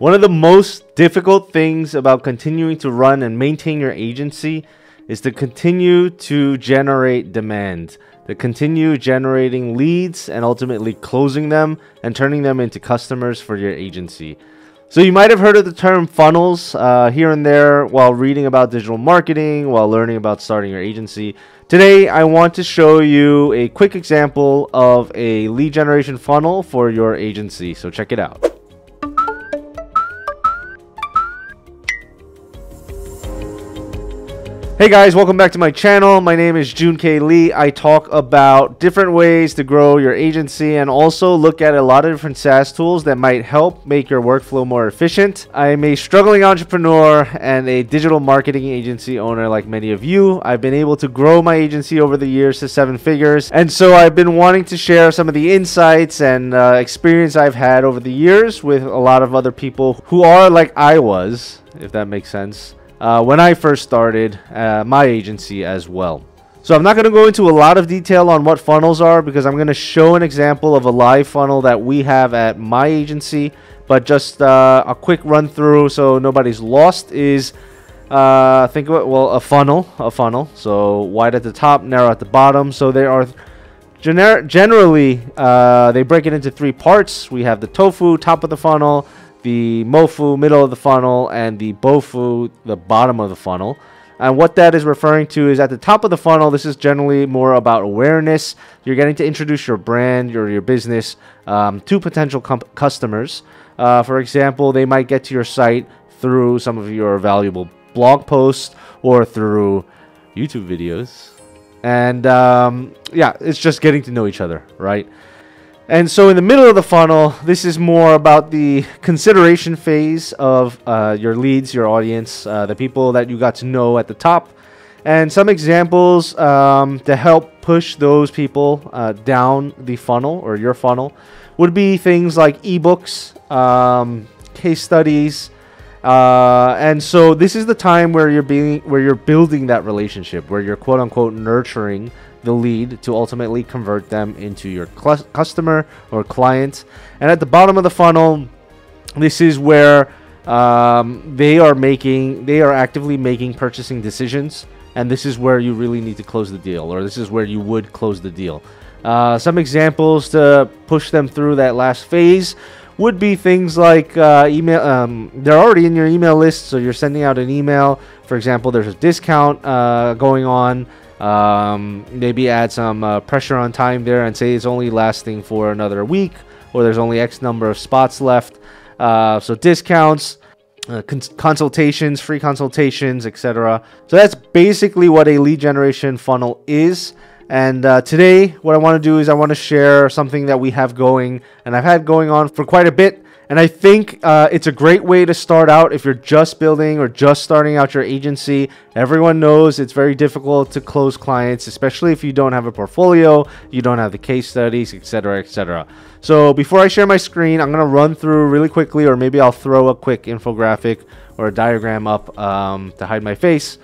One of the most difficult things about continuing to run and maintain your agency is to continue to generate demand, to continue generating leads and ultimately closing them and turning them into customers for your agency. So you might have heard of the term funnels here and there while reading about digital marketing, while learning about starting your agency. Today, I want to show you a quick example of a lead generation funnel for your agency. So check it out. Hey guys, welcome back to my channel. My name is Jun K. Lee. I talk about different ways to grow your agency and also look at a lot of different SaaS tools that might help make your workflow more efficient. I'm a struggling entrepreneur and a digital marketing agency owner like many of you. I've been able to grow my agency over the years to 7 figures, and so I've been wanting to share some of the insights and experience I've had over the years with a lot of other people who are like I was, if that makes sense. When I first started my agency as well. So I'm not going to go into a lot of detail on what funnels are because I'm going to show an example of a live funnel that we have at my agency, but just a quick run through so nobody's lost is think of it, well, a funnel. So wide at the top, narrow at the bottom. So they are generally they break it into 3 parts. We have the TOFU, top of the funnel, the MOFU, middle of the funnel, and the BOFU, the bottom of the funnel. And what that is referring to is at the top of the funnel, this is generally more about awareness. You're getting to introduce your brand or your business to potential customers. For example, they might get to your site through some of your valuable blog posts or through YouTube videos. And yeah, it's just getting to know each other, right? And so in the middle of the funnel, this is more about the consideration phase of your leads, your audience, the people that you got to know at the top. And some examples to help push those people down the funnel or your funnel would be things like ebooks, case studies. And so this is the time where you're building that relationship, where you're quote unquote nurturing the lead to ultimately convert them into your customer or client. And at the bottom of the funnel, this is where they are actively making purchasing decisions, and this is where you really need to close the deal, or this is where you would close the deal. Some examples to push them through that last phase would be things like email. They're already in your email list, so you're sending out an email. For example, there's a discount going on. Maybe add some pressure on time there and say it's only lasting for another week, or there's only X number of spots left. So discounts, consultations, free consultations, etc. So that's basically what a lead generation funnel is. And today, what I want to do is I want to share something that we have going, and I've had going on for quite a bit. And I think it's a great way to start out if you're just building or just starting out your agency. Everyone knows it's very difficult to close clients, especially if you don't have a portfolio, you don't have the case studies, etc., etc. So before I share my screen, I'm going to run through really quickly, or maybe I'll throw a quick infographic or a diagram up to hide my face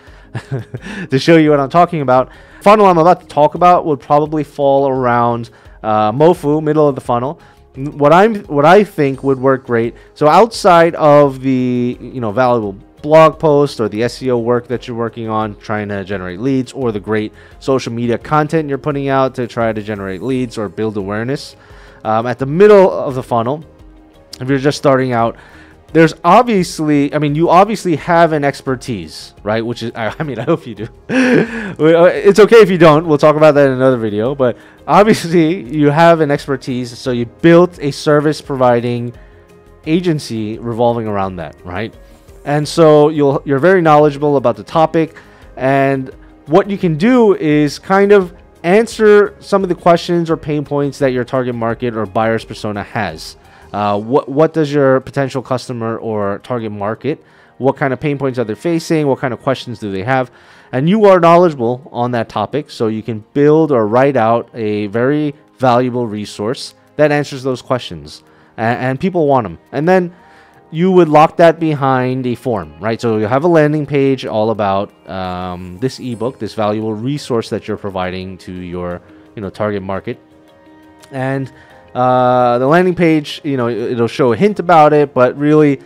to show you what I'm talking about. Funnel I'm about to talk about would probably fall around MOFU, middle of the funnel. What I think would work great. So outside of the valuable blog post or the SEO work that you're working on trying to generate leads, or the great social media content you're putting out to try to generate leads or build awareness, at the middle of the funnel, if you're just starting out, there's obviously, you obviously have an expertise, right? Which is, I hope you do. It's okay if you don't. We'll talk about that in another video. But obviously, you have an expertise. So you built a service providing agency revolving around that, right? And so you're very knowledgeable about the topic. And what you can do is kind of answer some of the questions or pain points that your target market or buyer's persona has. What does your potential customer or target market, what kind of pain points are they facing, what kind of questions do they have, and you are knowledgeable on that topic, so you can build or write out a very valuable resource that answers those questions, and people want them. And then you would lock that behind a form, right? So you have a landing page all about this ebook, this valuable resource that you're providing to your target market. And the landing page, it'll show a hint about it, but really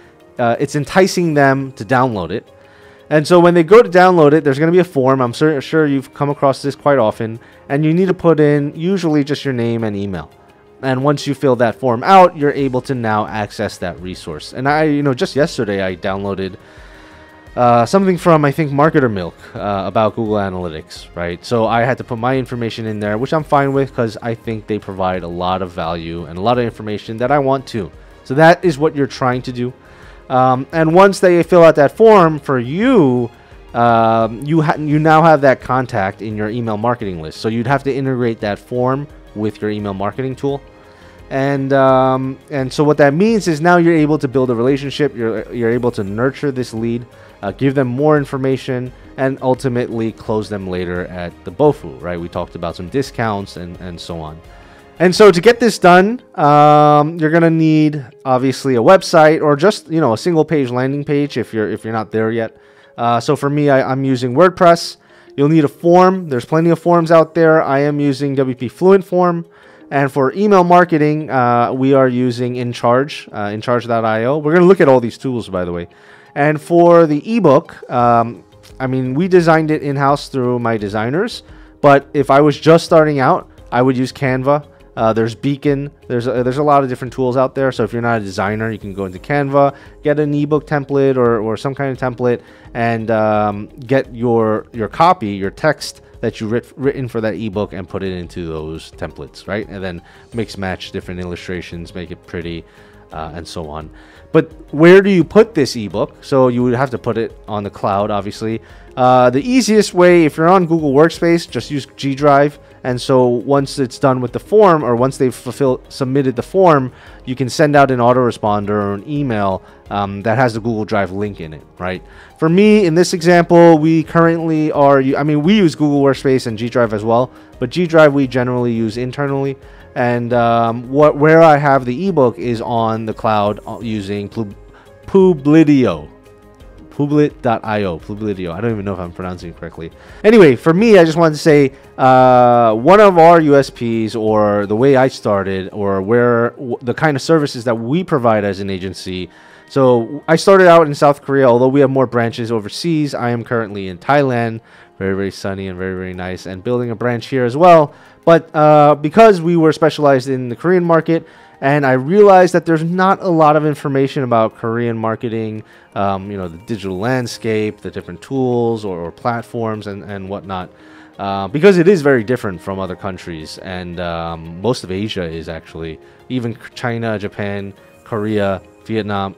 it's enticing them to download it. And so when they go to download it, there's going to be a form. I'm sure you've come across this quite often. And you need to put in usually just your name and email. And once you fill that form out, you're able to now access that resource. And just yesterday, I downloaded something from, I think, Marketer Milk about Google Analytics, right? So I had to put my information in there, which I'm fine with because I think they provide a lot of value and a lot of information that I want to. So that is what you're trying to do. And once they fill out that form for you, you now have that contact in your email marketing list. So you'd have to integrate that form with your email marketing tool. And so what that means is now you're able to build a relationship. You're able to nurture this lead, give them more information, and ultimately close them later at the BOFU, right? We talked about some discounts and so on. And so to get this done, you're going to need obviously a website or just, a single page landing page if you're not there yet. So for me, I'm using WordPress. You'll need a form. There's plenty of forms out there. I am using WP Fluent form. And for email marketing, we are using Encharge, Encharge.io. We're going to look at all these tools, by the way. And for the ebook, we designed it in-house through my designers. But if I was just starting out, I would use Canva. There's Beacon. There's a lot of different tools out there. So if you're not a designer, you can go into Canva, get an ebook template or some kind of template, and get your copy, your text that you written for that ebook, and put it into those templates, right? And then mix match different illustrations, make it pretty, and so on. But where do you put this ebook? So you would have to put it on the cloud, obviously. The easiest way, if you're on Google Workspace, just use G Drive. And so once it's done with the form, or once they've submitted the form, you can send out an autoresponder or an email that has the Google Drive link in it, right? For me, in this example, we currently we use Google Workspace and G Drive as well, but G Drive we generally use internally. And where I have the ebook is on the cloud using Publitio. Publit.io. Publitio. I don't even know if I'm pronouncing it correctly. Anyway, for me, I just wanted to say one of our USPs, or the way I started, or the kind of services that we provide as an agency. So I started out in South Korea, although we have more branches overseas. I am currently in Thailand, very, very sunny and very, very nice, and building a branch here as well. But because we were specialized in the Korean market, and I realized that there's not a lot of information about Korean marketing, the digital landscape, the different tools or platforms and whatnot, because it is very different from other countries. And most of Asia is actually, even China, Japan, Korea, Vietnam,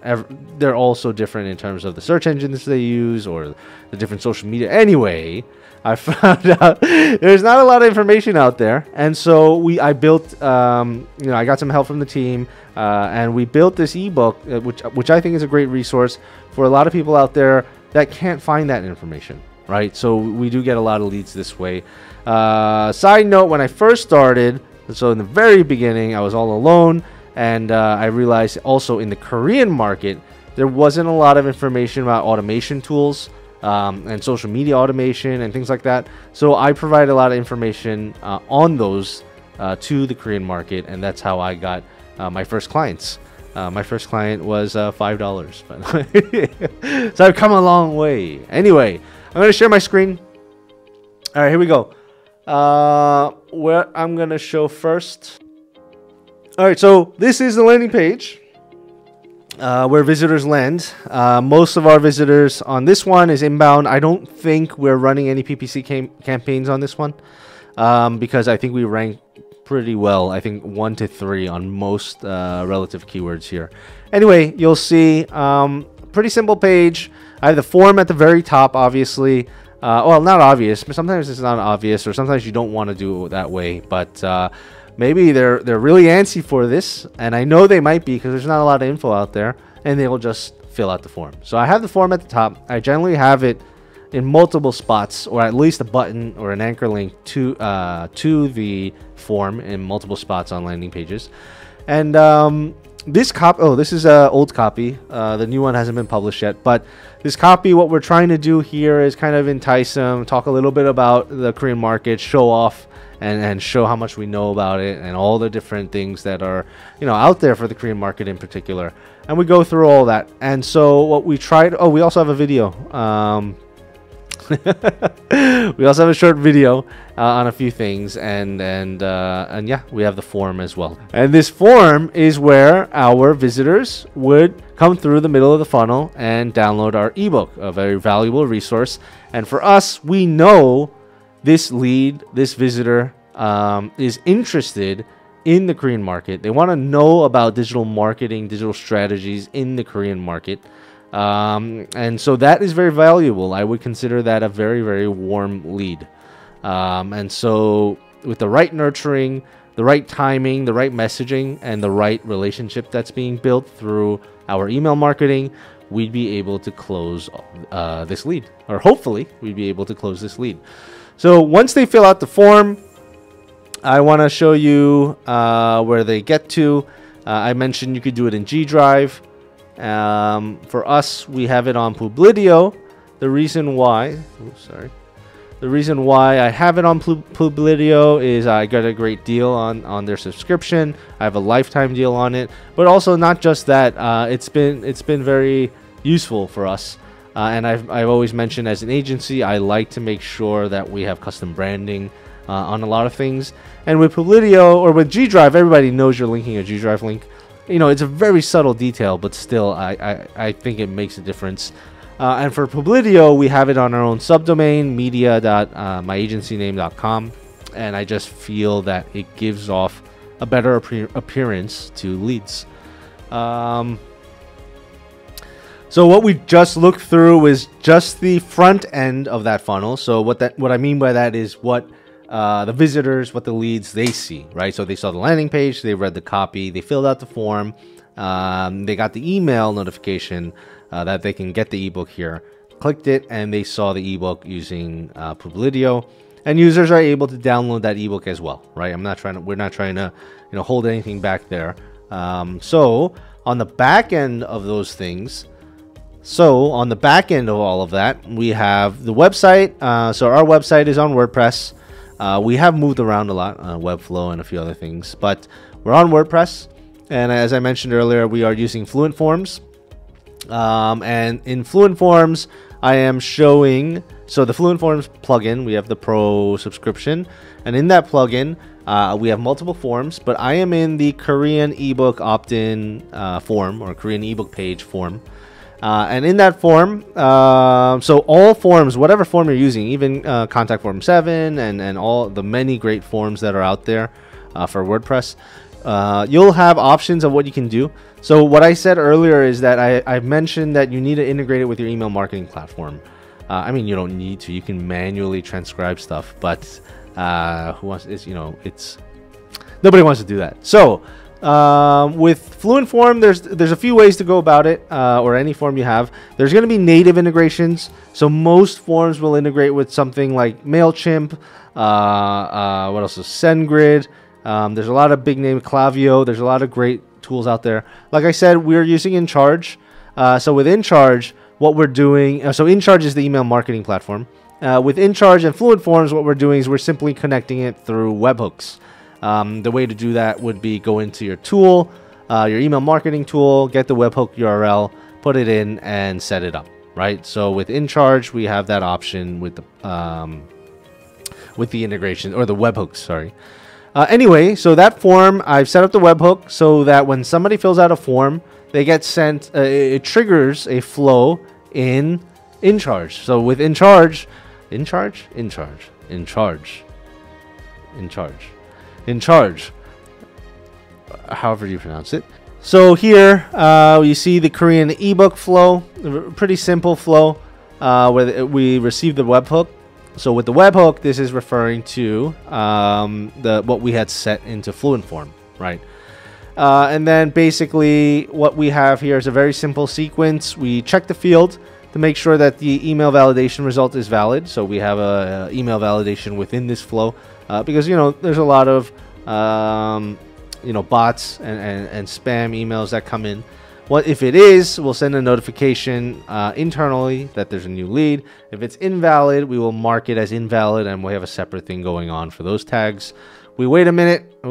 they're all so different in terms of the search engines they use or the different social media. Anyway, I found out there's not a lot of information out there, and so I built. I got some help from the team, and we built this ebook, which I think is a great resource for a lot of people out there that can't find that information. Right, so we do get a lot of leads this way. Side note: when I first started, so in the very beginning, I was all alone, and I realized also in the Korean market there wasn't a lot of information about automation tools. And social media automation and things like that. So I provide a lot of information on those to the Korean market, and that's how I got my first clients. My first client was $5. So I've come a long way. Anyway, I'm going to share my screen. All right, here we go. What I'm going to show first. All right, so this is the landing page. Where visitors land. Most of our visitors on this one is inbound. I don't think we're running any PPC campaigns on this one because I think we rank pretty well. I think 1 to 3 on most relative keywords here. Anyway, you'll see pretty simple page. I have the form at the very top, obviously. Well, not obvious, but sometimes it's not obvious, or sometimes you don't want to do it that way. But maybe they're really antsy for this, and I know they might be because there's not a lot of info out there, and they will just fill out the form. So I have the form at the top. I generally have it in multiple spots, or at least a button or an anchor link to the form in multiple spots on landing pages. And this copy, this is an old copy. The new one hasn't been published yet, but this copy, what we're trying to do here is kind of entice them, talk a little bit about the Korean market, show off and show how much we know about it and all the different things that are out there for the Korean market in particular. and we go through all that. And so what we tried, oh, we also have a video. We also have a short video on a few things, and yeah, we have the form as well. And this form is where our visitors would come through the middle of the funnel and download our ebook, a very valuable resource. And for us, we know this lead, this visitor is interested in the Korean market. They want to know about digital marketing, digital strategies in the Korean market. And so that is very valuable. I would consider that a very, very warm lead. And so with the right nurturing, the right timing, the right messaging, and the right relationship that's being built through our email marketing, we'd be able to close this lead, or hopefully we'd be able to close this lead. So once they fill out the form, I want to show you where they get to. I mentioned you could do it in G Drive. For us, we have it on Publidio. The reason why, the reason why I have it on Publidio is I got a great deal on their subscription. I have a lifetime deal on it, but also not just that. It's been very useful for us. And I've always mentioned, as an agency, I like to make sure that we have custom branding on a lot of things. And with Publidio or with G Drive, everybody knows you're linking a G Drive link. You know, it's a very subtle detail, but still, I think it makes a difference. And for Publidio, we have it on our own subdomain, media.myagencyname.com. And I just feel that it gives off a better appearance to leads. So what we just looked through is just the front end of that funnel. So what I mean by that is what the visitors, what the leads they see, right? So they saw the landing page, they read the copy, they filled out the form, they got the email notification that they can get the ebook here, clicked it, and they saw the ebook using Publidio. And users are able to download that ebook as well, right? We're not trying to, hold anything back there. So on the back end of those things, so on the back end of all of that, we have the website. So our website is on WordPress. We have moved around a lot, Webflow and a few other things, but we're on WordPress. And as I mentioned earlier, we are using Fluent Forms. And in Fluent Forms, I am showing, so the Fluent Forms plugin, we have the Pro subscription. And in that plugin, we have multiple forms, but I am in the Korean ebook opt-in form, or Korean ebook page form. And in that form, so all forms, whatever form you're using, even contact form 7 and all the many great forms that are out there for WordPress, you'll have options of what you can do. So what I said earlier is that I mentioned that you need to integrate it with your email marketing platform. I mean, you don't need to. You can manually transcribe stuff, but who wants? Nobody wants to do that. So with Fluent Form, there's a few ways to go about it, or any form you have. There's going to be native integrations. So most forms will integrate with something like MailChimp. What else is SendGrid? There's a lot of big name, Klaviyo. There's a lot of great tools out there. Like I said, we're using Encharge. So with Encharge, what we're doing, so Encharge is the email marketing platform. With Encharge and Fluent Forms, what we're doing is we're simply connecting it through webhooks. The way to do that would be go into your tool, your email marketing tool, get the webhook URL, put it in, and set it up, right? So with Encharge, we have that option with the integration, or the webhooks, sorry. Anyway, so that form, I've set up the webhook so that when somebody fills out a form, they get sent, it triggers a flow in Encharge. So with Encharge, however you pronounce it. So here you see the Korean ebook flow, pretty simple flow, where we receive the webhook. So with the webhook, this is referring to what we had set into Fluent Form, right? And then basically what we have here is a very simple sequence. We check the field to make sure that the email validation result is valid. So we have a email validation within this flow because, there's a lot of, bots and spam emails that come in. What if it is, we'll send a notification internally that there's a new lead. If it's invalid, we will mark it as invalid, and we have a separate thing going on for those tags. We wait a minute.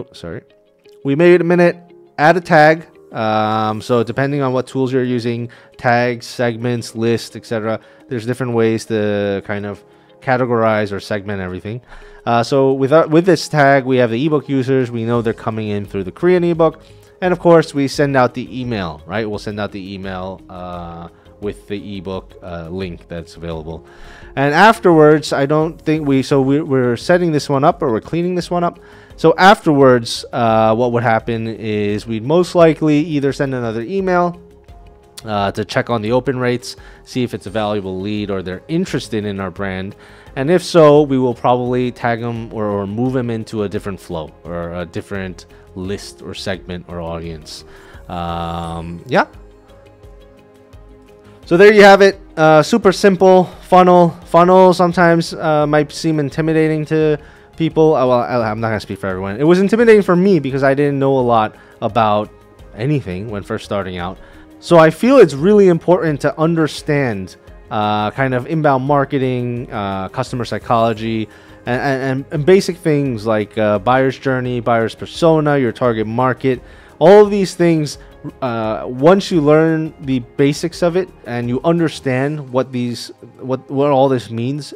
We wait a minute, add a tag So depending on what tools you're using, tags, segments, lists, etc., there's different ways to kind of categorize or segment everything. So with this tag, we have the ebook users. We know they're coming in through the Korean ebook. And of course, we send out the email, right? We'll send out the email with the ebook link that's available. And afterwards, I don't think we're setting this one up, or we're cleaning this one up. So afterwards, what would happen is we'd most likely either send another email to check on the open rates, see if it's a valuable lead or they're interested in our brand. And if so, we will probably tag them or move them into a different flow or a different list or segment or audience. Yeah. So there you have it. Super simple funnel. Funnel sometimes might seem intimidating to people. Well, I'm not going to speak for everyone. It was intimidating for me because I didn't know a lot about anything when first starting out. So I feel it's really important to understand kind of inbound marketing, customer psychology, and basic things like buyer's journey, buyer's persona, your target market. All of these things, once you learn the basics of it and you understand what all this means,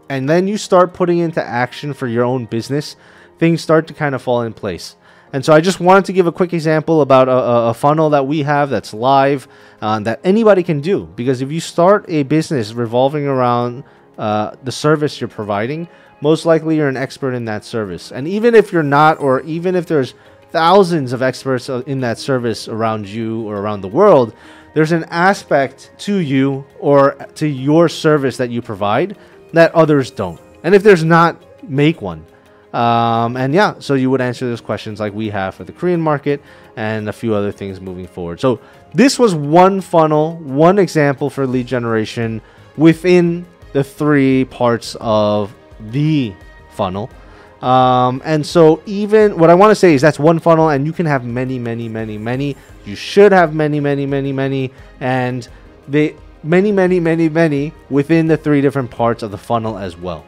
and then you start putting into action for your own business, things start to kind of fall in place. And so I just wanted to give a quick example about a funnel that we have that's live, that anybody can do. Because if you start a business revolving around the service you're providing, most likely you're an expert in that service. And even if you're not, or even if there's thousands of experts in that service around you or around the world, there's an aspect to you or to your service that you provide that others don't. And if there's not, make one. And yeah, so you would answer those questions like we have for the Korean market and a few other things moving forward. So this was one funnel, one example for lead generation within the 3 parts of the funnel. And so even what I want to say is that's one funnel, and you can have many. You should have many, and the many within the 3 different parts of the funnel as well.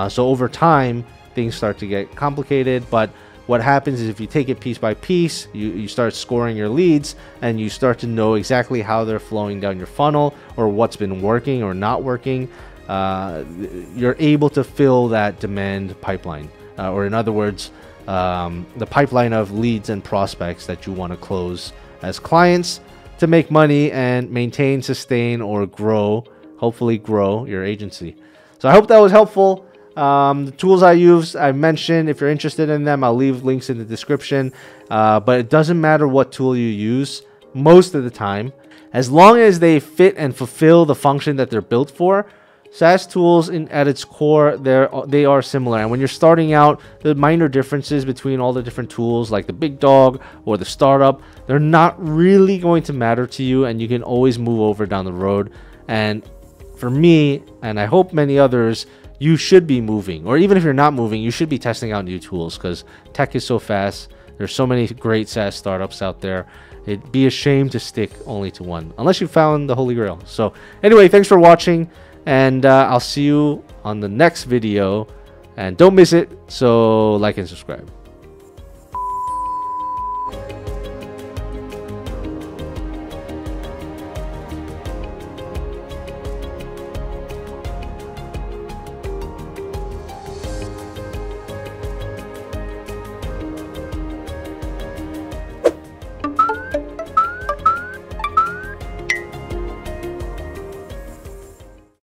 So over time, things start to get complicated, but what happens is if you take it piece by piece, you start scoring your leads, and you start to know exactly how they're flowing down your funnel or what's been working or not working. You're able to fill that demand pipeline, or in other words, the pipeline of leads and prospects that you want to close as clients to make money and maintain, sustain, or grow, hopefully grow your agency. So I hope that was helpful. The tools I use, I mentioned. If you're interested in them, I'll leave links in the description. But it doesn't matter what tool you use most of the time, as long as they fit and fulfill the function that they're built for. SaaS tools at its core, they are similar. And when you're starting out, the minor differences between all the different tools, like the big dog or the startup, they're not really going to matter to you, and you can always move over down the road. And for me, and I hope many others, you should be moving, or even if you're not moving, you should be testing out new tools, because tech is so fast. There's so many great SaaS startups out there. It'd be a shame to stick only to one, unless you found the Holy Grail. So anyway, thanks for watching, and I'll see you on the next video, and don't miss it. So like and subscribe.